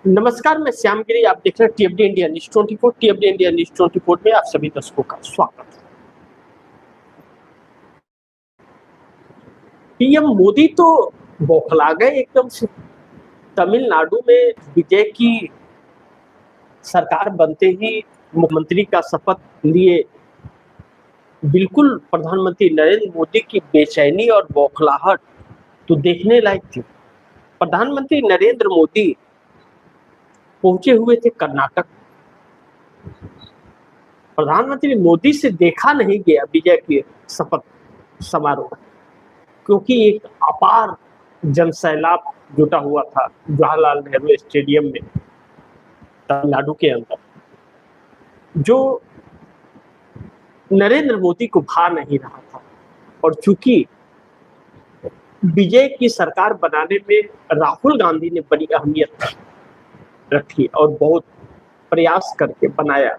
नमस्कार, मैं श्यामगिरी। आप देख रहे हैं टीएफडी इंडिया न्यूज 24। टीएफडी इंडिया न्यूज 24 में आप सभी दर्शकों का स्वागत है। पीएम मोदी तो बौखला गए एकदम से। तमिलनाडु में विजय की सरकार बनते ही मुख्यमंत्री का शपथ लिए बिल्कुल प्रधानमंत्री नरेंद्र मोदी की बेचैनी और बौखलाहट तो देखने लायक थी। प्रधानमंत्री नरेंद्र मोदी पहुंचे हुए थे कर्नाटक। प्रधानमंत्री मोदी से देखा नहीं गया विजय के शपथ समारोह, क्योंकि एक अपार जनसैलाब जुटा हुआ था जवाहरलाल नेहरू स्टेडियम में तमिलनाडु के अंदर, जो नरेंद्र मोदी को भा नहीं रहा था। और चूंकि विजय की सरकार बनाने में राहुल गांधी ने बड़ी अहमियत रखी और बहुत प्रयास करके बनाया,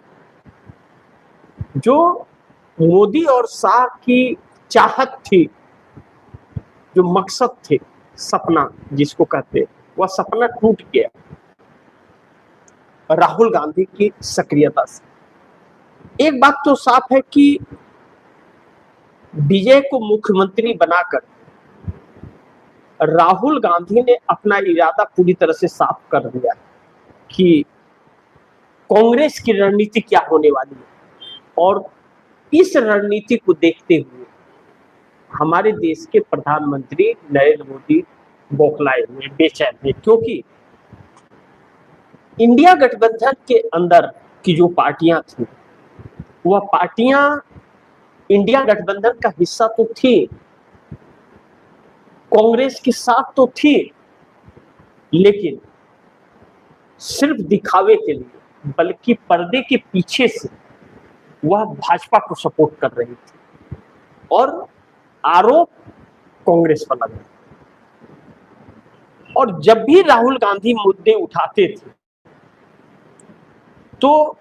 जो मोदी और शाह की चाहत थी, जो मकसद थे, सपना जिसको कहते, वह सपना टूट गया राहुल गांधी की सक्रियता से। एक बात तो साफ है कि विजय को मुख्यमंत्री बनाकर राहुल गांधी ने अपना इरादा पूरी तरह से साफ कर दिया कि कांग्रेस की रणनीति क्या होने वाली है। और इस रणनीति को देखते हुए हमारे देश के प्रधानमंत्री नरेंद्र मोदी बौखलाए हुए, बेचैन हैं, क्योंकि इंडिया गठबंधन के अंदर की जो पार्टियां थी, वह पार्टियां इंडिया गठबंधन का हिस्सा तो थी, कांग्रेस के साथ तो थी, लेकिन सिर्फ दिखावे के लिए, बल्कि पर्दे के पीछे से वह भाजपा को सपोर्ट कर रही थी और आरोप कांग्रेस पर लगा। और जब भी राहुल गांधी मुद्दे उठाते थे तो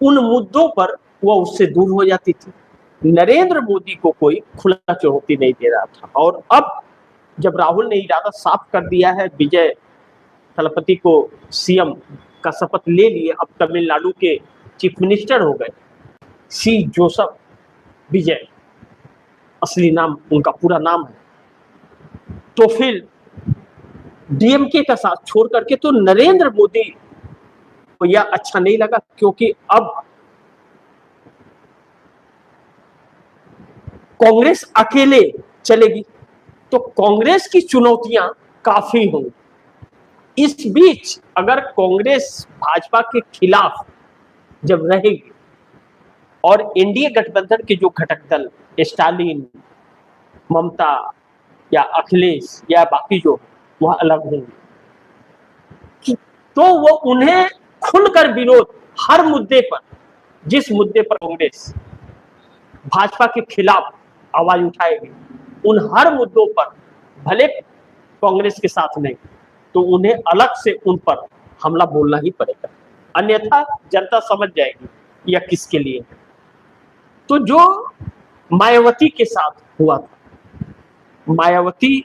उन मुद्दों पर वह उससे दूर हो जाती थी। नरेंद्र मोदी को कोई खुला चुनौती नहीं दे रहा था। और अब जब राहुल ने इरादा साफ कर दिया है, विजय थलपति को सीएम का शपथ ले लिए, अब तमिलनाडु के चीफ मिनिस्टर हो गए, सी जोसेफ विजय, असली नाम उनका पूरा नाम है, तो फिर डीएमके का साथ छोड़ करके तो नरेंद्र मोदी को यह अच्छा नहीं लगा, क्योंकि अब कांग्रेस अकेले चलेगी तो कांग्रेस की चुनौतियां काफी होंगी। इस बीच अगर कांग्रेस भाजपा के खिलाफ जब रहेगी और एनडीए गठबंधन के जो घटक दल स्टालिन, ममता या अखिलेश या बाकी जो वह अलग होंगे, तो वो उन्हें खुलकर विरोध हर मुद्दे पर, जिस मुद्दे पर कांग्रेस भाजपा के खिलाफ आवाज उठाएगी, उन हर मुद्दों पर भले कांग्रेस के साथ नहीं तो उन्हें अलग से उन पर हमला बोलना ही पड़ेगा, अन्यथा जनता समझ जाएगी यह किसके लिए है। तो जो मायावती के साथ हुआ था, मायावती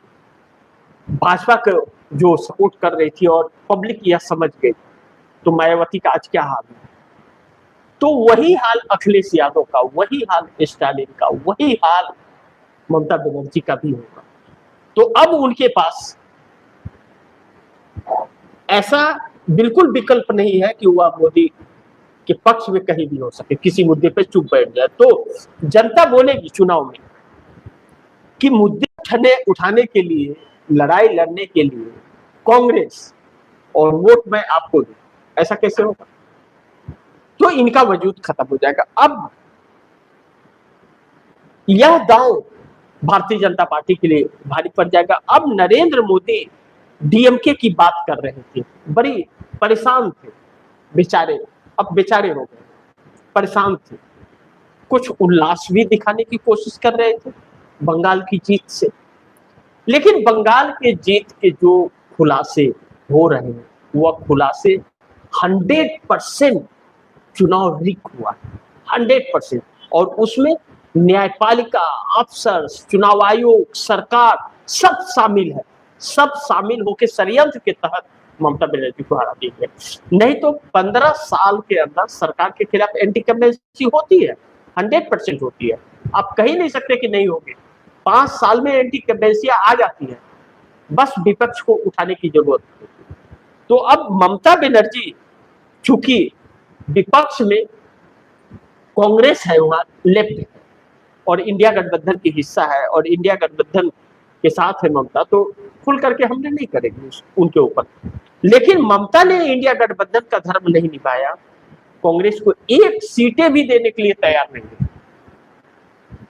भाजपा को जो सपोर्ट कर रही थी और पब्लिक यह समझ गई, तो मायावती का आज क्या हाल है, तो वही हाल अखिलेश यादव का, वही हाल स्टालिन का, वही हाल ममता बनर्जी का भी होगा। तो अब उनके पास ऐसा बिल्कुल विकल्प नहीं है कि वह मोदी के पक्ष में कहीं भी हो सके, किसी मुद्दे पे चुप बैठ जाए। तो जनता बोलेगी चुनाव में कि मुद्दे उठाने के लिए, लड़ाई लड़ने के लिए कांग्रेस और वोट मैं आपको दूं, ऐसा कैसे होगा? तो इनका वजूद खत्म हो जाएगा। अब यह दांव भारतीय जनता पार्टी के लिए भारी पड़ जाएगा। अब नरेंद्र मोदी डीएमके की बात कर रहे थे, बड़ी परेशान थे बेचारे, अब बेचारे हो गए, परेशान थे, कुछ उल्लास भी दिखाने की कोशिश कर रहे थे बंगाल की जीत से, लेकिन बंगाल के जीत के जो खुलासे हो रहे हैं, वह खुलासे 100% चुनाव रिक हुआ, 100%। और उसमें न्यायपालिका, अफसर, चुनाव आयोग, सरकार सब शामिल है, सब शामिल होकर षड्यंत्र के तहत ममता बनर्जी को हरा देंगे। नहीं तो 15 साल के अंदर सरकार के खिलाफ एंटी इंकम्बेंसी होती है, 100% होती है। आप कह ही नहीं सकते कि नहीं होगी। 5 साल में एंटी इंकम्बेंसी आ जाती है, बस विपक्ष को उठाने की जरूरत है। तो अब ममता बनर्जी चूंकि विपक्ष में कांग्रेस है, वहां लेफ्ट है और इंडिया गठबंधन की हिस्सा है और इंडिया गठबंधन के साथ है ममता, तो खुल करके हमने नहीं करेंगे उनके ऊपर। लेकिन ममता ने इंडिया गठबंधन का धर्म नहीं निभाया, कांग्रेस को एक सीटें भी देने के लिए तैयार नहीं है।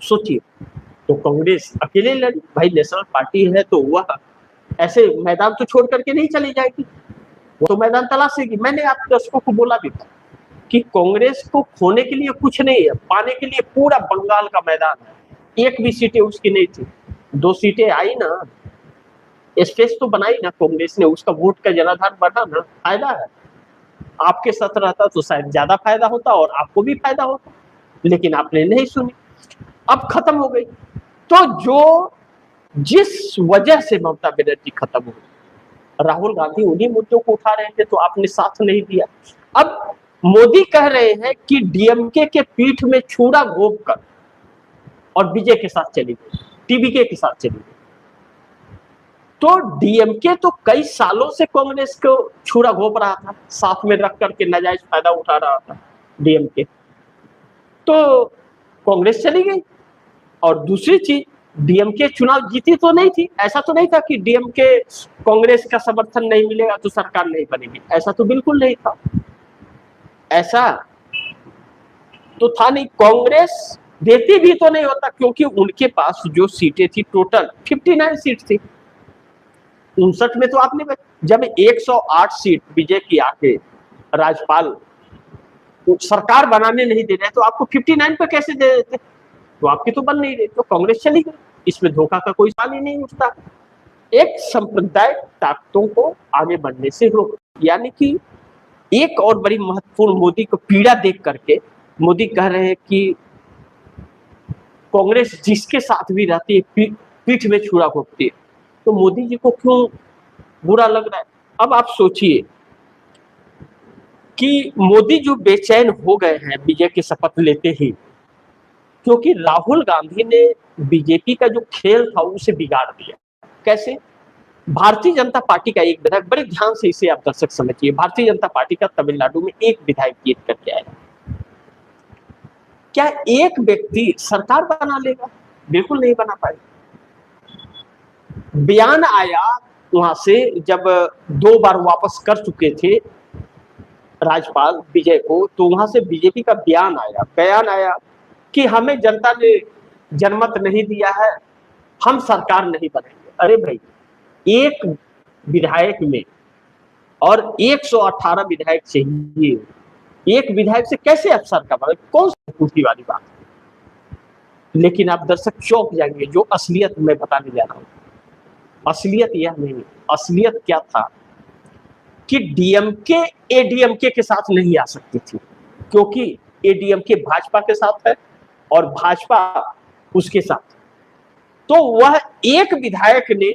सोचिए, तो कांग्रेस अकेले लड़ी, भाई नेशनल पार्टी है तो वह ऐसे मैदान तो छोड़ करके नहीं चली जाएगी, वो तो मैदान तलाशेगी। मैंने आप दर्शकों को बोला भी था कि कांग्रेस को खोने के लिए कुछ नहीं है, पाने के लिए पूरा बंगाल का मैदान है। एक भी सीटें उसकी नहीं थी, 2 सीटें आई ना, स्पेस तो बनाई ना कांग्रेस ने, उसका वोट का जनाधार बढ़ा ना, फायदा है। आपके साथ रहता तो शायद ज्यादा फायदा होता और आपको भी फायदा होता, लेकिन आपने नहीं सुनी, अब खत्म हो गई। तो जो जिस वजह से ममता बनर्जी खत्म हो गई, राहुल गांधी उन्हीं मुद्दों को उठा रहे थे तो आपने साथ नहीं दिया। अब मोदी कह रहे हैं कि डीएमके के पीठ में छुरा घोंप कर और विजय के साथ चली गई, टीबीके के साथ चली गई। तो डीएमके तो कई सालों से कांग्रेस को छुरा घोंप रहा था, साथ में रख करके नाजायज फायदा उठा रहा था डीएमके, तो कांग्रेस चली गई। और दूसरी चीज, डीएमके चुनाव जीती तो नहीं थी, ऐसा तो नहीं था कि डीएमके कांग्रेस का समर्थन नहीं मिलेगा तो सरकार नहीं बनेगी, ऐसा तो बिल्कुल नहीं था, ऐसा तो था नहीं। कांग्रेस देती भी तो नहीं होता, क्योंकि उनके पास जो सीटें थी टोटल 59 सीट थी, 59 में तो आपने जब 108 सीट विजय की आके राज्यपाल सरकार बनाने नहीं दे रहे तो आपको 59 पे कैसे दे देते, तो आपकी तो बन नहीं रही, तो कांग्रेस चली गई। इसमें धोखा का कोई सवाल ही नहीं उठता। एक सांप्रदायिक ताकतों को आगे बढ़ने से रोक, यानी कि एक और बड़ी महत्वपूर्ण मोदी को पीड़ा देख करके मोदी कह रहे हैं कि कांग्रेस जिसके साथ भी रहती है पीठ में छुरा घोंपती है, तो मोदी जी को क्यों बुरा लग रहा है। अब आप सोचिए कि मोदी जो बेचैन हो गए हैं विजय की शपथ लेते ही, क्योंकि राहुल गांधी ने बीजेपी का जो खेल था उसे बिगाड़ दिया। कैसे? भारतीय जनता पार्टी का एक विधायक, बड़े ध्यान से इसे आप दर्शक समझिए, भारतीय जनता पार्टी का तमिलनाडु में एक विधायक जीत करके आया। क्या एक व्यक्ति सरकार बना लेगा? बिल्कुल नहीं बना पाएगा। बयान आया वहां से, जब 2 बार वापस कर चुके थे राज्यपाल विजय को, तो वहां से बीजेपी का बयान आया कि हमें जनता ने जनमत नहीं दिया है, हम सरकार नहीं बनाएंगे। अरे भाई, एक विधायक में और 118 विधायक चाहिए, एक विधायक से कैसे आप सरकार बनाएंगे? कौन सी पूछी वाली बात है। लेकिन आप दर्शक चौंक जाएंगे, जो असलियत मैं बताने जा रहा हूं, असलियत यह नहीं, असलियत क्या था कि डीएमके एडीएमके के साथ नहीं आ सकती थी, क्योंकि एडीएमके भाजपा के साथ है और भाजपा उसके साथ। तो वह एक विधायक ने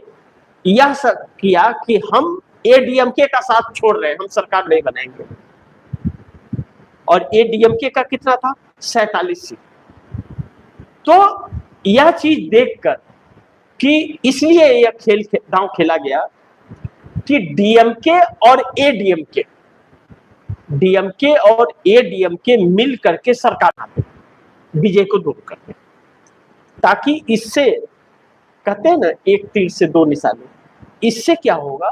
यह किया कि हम एडीएमके का साथ छोड़ रहे हैं, हम सरकार नहीं बनाएंगे। और एडीएमके का कितना था? 47 सीट। तो यह चीज देखकर कि इसलिए यह दांव खेला गया कि डीएमके और एडीएमके मिल करके सरकार आते, विजय को दूर करते, ताकि इससे, कहते हैं ना, एक तीर से 2 निशाने। इससे क्या होगा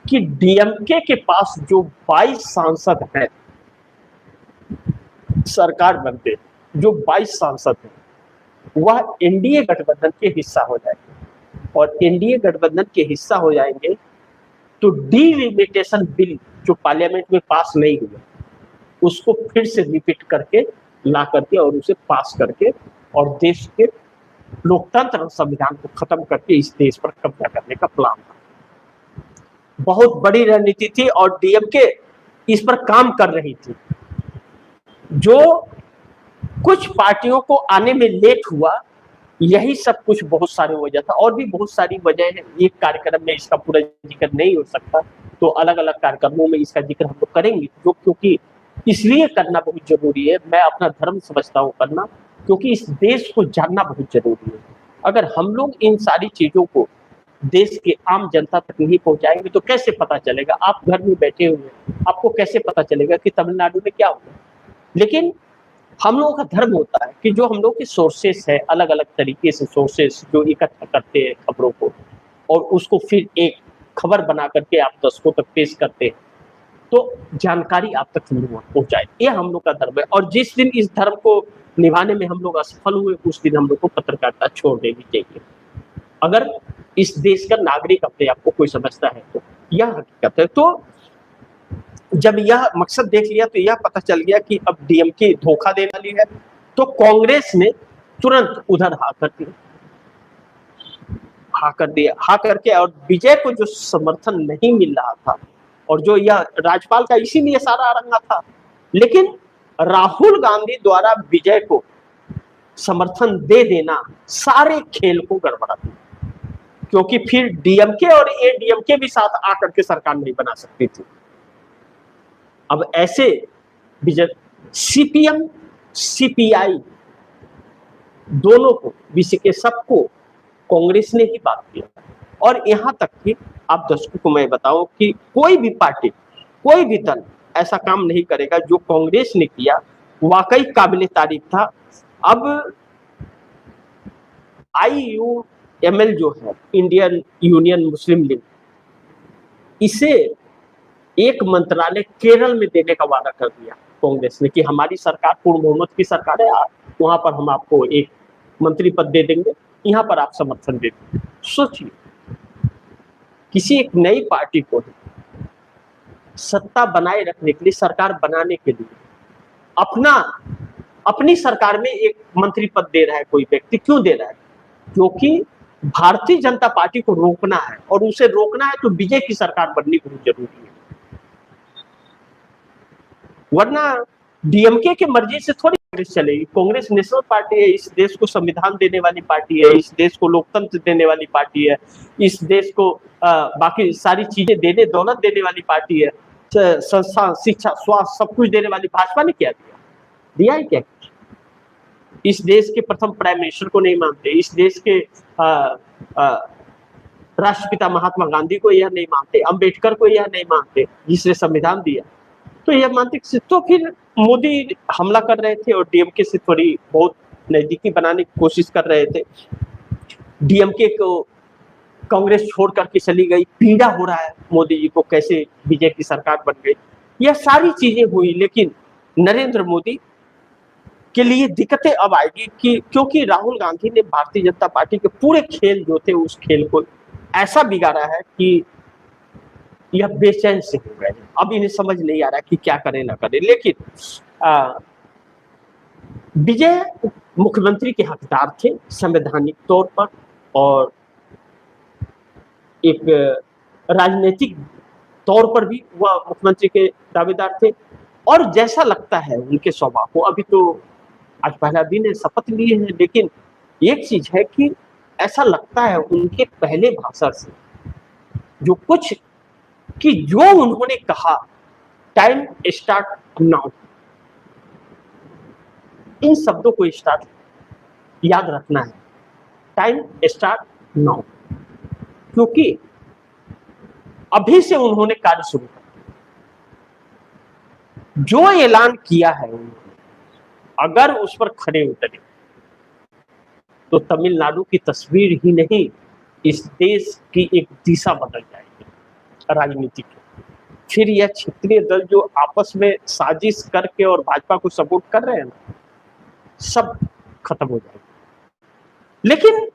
कि डीएमके के पास जो 22 सांसद हैं, सरकार बनते जो 22 सांसद हैं, वह एनडीए गठबंधन के हिस्सा हो जाएंगे। और एनडीए गठबंधन के हिस्सा हो जाएंगे तो डिलिमिटेशन बिल जो पार्लियामेंट में पास नहीं हुआ, उसको फिर से रिपीट करके ला करके और उसे पास करके और देश के लोकतंत्र और संविधान को खत्म करके इस देश पर कब्जा करने का प्लान था। बहुत बड़ी रणनीति थी और डीएमके इस पर काम कर रही थी। जो कुछ पार्टियों को आने में लेट हुआ, यही सब कुछ बहुत सारे वजह था, और भी बहुत सारी वजह है, एक कार्यक्रम में इसका पूरा जिक्र नहीं हो सकता। तो अलग अलग कार्यक्रमों में इसका जिक्र हम लोग करेंगे, जो क्योंकि इसलिए करना बहुत जरूरी है। मैं अपना धर्म समझता हूँ करना, क्योंकि इस देश को जानना बहुत जरूरी है। अगर हम लोग इन सारी चीजों को देश के आम जनता तक नहीं पहुंचाएंगे तो कैसे पता चलेगा? आप घर में बैठे हुए, आपको कैसे पता चलेगा कि तमिलनाडु में क्या हुआ? लेकिन हम लोगों का धर्म होता है कि जो हम लोग के सोर्सेस है, अलग अलग तरीके से सोर्सेस जो इकट्ठा करते हैं खबरों को, और उसको फिर एक खबर बना करके आप दर्शकों तक पेश करते हैं, तो जानकारी आप तक पहुंचाए, ये हम लोग का धर्म है। और जिस दिन इस धर्म को निभाने में हम लोग असफल हुए, उस दिन हम लोग को पत्रकारिता छोड़ देनी चाहिए, अगर इस देश का नागरिक अपने आप को कोई समझता है तो। यह हकीकत है। तो जब यह मकसद देख लिया तो यह पता चल गया कि अब डीएमके धोखा देने वाली है, तो कांग्रेस ने तुरंत उधर हाँ कर दिया, हाँ करके, और विजय को जो समर्थन नहीं मिल रहा था, और जो यह राज्यपाल का इसीलिए सारा रंगा था, लेकिन राहुल गांधी द्वारा विजय को समर्थन दे देना सारे खेल को गड़बड़ा दिया, क्योंकि फिर डीएमके और एडीएमके भी साथ आकर के सरकार नहीं बना सकती थी। अब ऐसे सीपीएम सीपीआई दोनों को, विषय के सबको कांग्रेस ने ही बात किया। और यहां तक कि आप दर्शकों को मैं बताऊं कि कोई भी पार्टी, कोई भी दल ऐसा काम नहीं करेगा जो कांग्रेस ने किया, वाकई काबिले तारीफ था। अब IUML जो है, इंडियन यूनियन मुस्लिम लीग, इसे एक मंत्रालय केरल में देने का वादा कर दिया कांग्रेस ने कि हमारी सरकार पूर्ण बहुमत की सरकार है, वहां पर हम आपको एक मंत्री पद दे देंगे, यहाँ पर आप समर्थन दे देंगे। सोचिए, किसी एक नई पार्टी को सत्ता बनाए रखने के लिए, सरकार बनाने के लिए अपनी सरकार में एक मंत्री पद दे रहा है कोई व्यक्ति। क्यों दे रहा है? क्योंकि भारतीय जनता पार्टी को रोकना है, और उसे रोकना है तो विजय की सरकार बननी बहुत जरूरी है। वरना डीएमके के मर्जी से थोड़ी कांग्रेस चलेगी। कांग्रेस नेशनल पार्टी है, इस देश को संविधान देने वाली पार्टी है, इस देश को लोकतंत्र देने वाली पार्टी है, इस देश को बाकी सारी चीजें देने, दौलत देने वाली पार्टी है, संस्था, शिक्षा, स्वास्थ्य, सब कुछ देने वाली। भाजपा ने क्या दिया? दिया ही क्या? इस देश के प्रथम प्राइम मिनिस्टर को नहीं मानते, इस देश के राष्ट्रपिता महात्मा गांधी को यह नहीं मानते, अंबेडकर को यह नहीं मानते जिसने संविधान दिया, तो यह मानते। तो फिर मोदी हमला कर रहे थे और डीएमके से थोड़ी बहुत नजदीकी बनाने की कोशिश कर रहे थे। डीएमके को कांग्रेस छोड़ करके चली गई, पीड़ा हो रहा है मोदी जी को, कैसे विजय की सरकार बन गई। यह सारी चीजें हुई, लेकिन नरेंद्र मोदी के लिए दिक्कतें अब आएगी कि क्योंकि राहुल गांधी ने भारतीय जनता पार्टी के पूरे खेल जो थे, उस खेल को ऐसा बिगाड़ा है कि यह बेचैन से हो गए। अब इन्हें समझ नहीं आ रहा कि क्या करें ना करें। लेकिन विजय मुख्यमंत्री के हकदार थे संवैधानिक तौर पर, और एक राजनीतिक तौर पर भी वह मुख्यमंत्री के दावेदार थे। और जैसा लगता है उनके स्वभाव को, अभी तो आज पहला दिन है, शपथ लिए हैं, लेकिन एक चीज है कि ऐसा लगता है उनके पहले भाषण से जो कुछ कि जो उन्होंने कहा, टाइम स्टार्ट नाउ, इन शब्दों को स्टार्ट याद रखना है, टाइम स्टार्ट नाउ, क्योंकि अभी से उन्होंने कार्य शुरू कर दिया। जो ऐलान किया है उन्होंने, अगर उस पर खड़े उतरे तो तमिलनाडु की तस्वीर ही नहीं, इस देश की एक दिशा बदल जाएगी राजनीति की। फिर यह क्षेत्रीय दल जो आपस में साजिश करके और भाजपा को सपोर्ट कर रहे हैं ना, सब खत्म हो जाएगा। लेकिन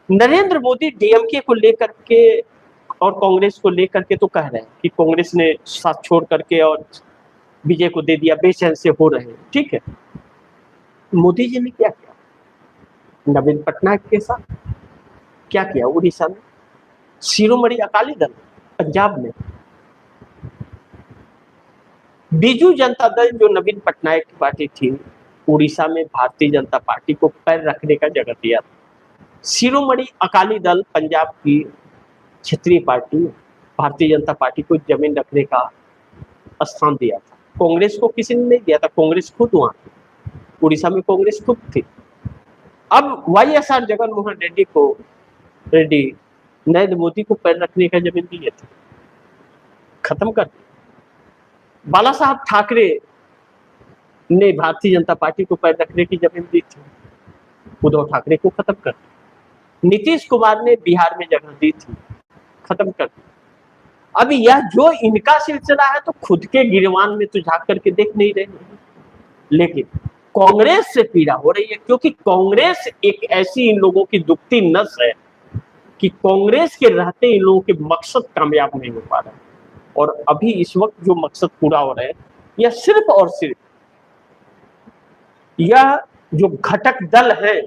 नरेंद्र मोदी डीएमके को लेकर के और कांग्रेस को लेकर के तो कह रहे हैं कि कांग्रेस ने साथ छोड़ करके और विजय को दे दिया, बेचैन से हो रहे हैं। ठीक है, मोदी जी ने क्या किया? नवीन पटनायक के साथ क्या किया? उड़ीसा में शिरोमणि अकाली दल, पंजाब में बीजू जनता दल जो नवीन पटनायक की पार्टी थी, उड़ीसा में भारतीय जनता पार्टी को पैर रखने का जगह दिया था। शिरोमणि अकाली दल पंजाब की क्षेत्रीय पार्टी भारतीय जनता पार्टी को जमीन रखने का स्थान दिया था। कांग्रेस को किसी ने नहीं दिया था, कांग्रेस खुद वहां थी, उड़ीसा में कांग्रेस खुद थी। अब वाईएसआर जगनमोहन रेड्डी नरेंद्र मोदी को पैर रखने का जमीन दिए थे, खत्म कर दिया। बाला साहब ठाकरे ने भारतीय जनता पार्टी को पैर रखने की जमीन दी थी, उद्धव ठाकरे को खत्म कर दिया। नीतीश कुमार ने बिहार में जगह दी थी, खत्म कर दिया। अब यह जो इनका सिलसिला है तो खुद के गिरवान में तो झांक करके देख नहीं रहे हैं, लेकिन कांग्रेस से पीड़ा हो रही है, क्योंकि कांग्रेस एक ऐसी इन लोगों की दुखती नस है कि कांग्रेस के रहते इन लोगों के मकसद कामयाब नहीं हो पा रहे हैं। और अभी इस वक्त जो मकसद पूरा हो रहा है, यह सिर्फ और सिर्फ यह जो घटक दल है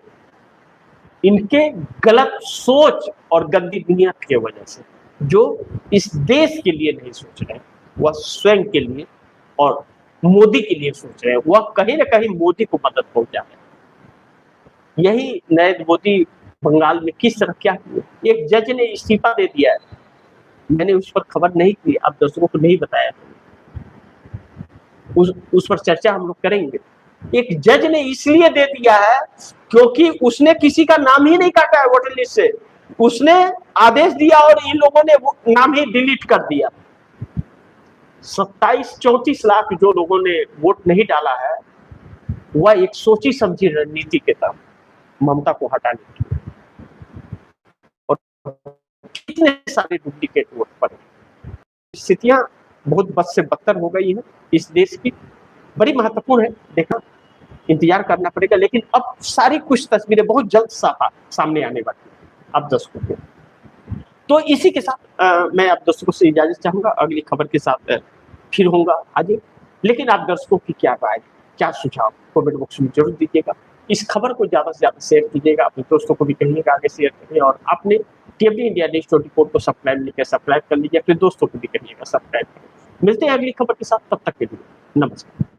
इनके गलत सोच और गंदी नीयत की वजह से, जो इस देश के लिए नहीं सोच रहे, वह स्वयं के लिए और मोदी के लिए सोच रहे हैं, वह कहीं ना कहीं मोदी को मदद पहुंचा है। यही नरेंद्र मोदी बंगाल में किस तरह क्या किया, एक जज ने इस्तीफा दे दिया है, मैंने उस पर खबर नहीं की, अब दर्शकों को नहीं बताया, उस पर चर्चा हम लोग करेंगे। एक जज ने इसलिए दे दिया है क्योंकि उसने किसी का नाम ही नहीं काटा है वोटर लिस्ट से, उसने आदेश दिया और इन लोगों ने वो नाम ही डिलीट कर दिया। 27-34 लाख जो लोगों ने वोट नहीं डाला है, वह एक सोची समझी रणनीति के तहत ममता को हटाने की, और कितने सारे डुप्लीकेट वोट पड़े। स्थितियां बहुत बद से बदतर हो गई है इस देश की, बड़ी महत्वपूर्ण है, देखा इंतजार करना पड़ेगा, लेकिन अब सारी कुछ तस्वीरें बहुत जल्द सामने आने वाली है आप दर्शकों को। तो इसी के साथ मैं आप दर्शकों से इजाजत चाहूंगा, अगली खबर के साथ फिर होऊंगा आज। लेकिन आप दर्शकों की क्या राय, क्या सुझाव कमेंट बॉक्स में जरूर दीजिएगा। इस खबर को ज्यादा से ज्यादा शेयर कीजिएगा, अपने दोस्तों को भी कहिएगा आगे शेयर करिए, और आपने टीएमडी इंडिया न्यूज़ 24 को सब्सक्राइब कर लीजिए, अपने दोस्तों को भी कहिएगा सब्सक्राइब करें। मिलते हैं अगली खबर के साथ, तब तक के लिए नमस्कार।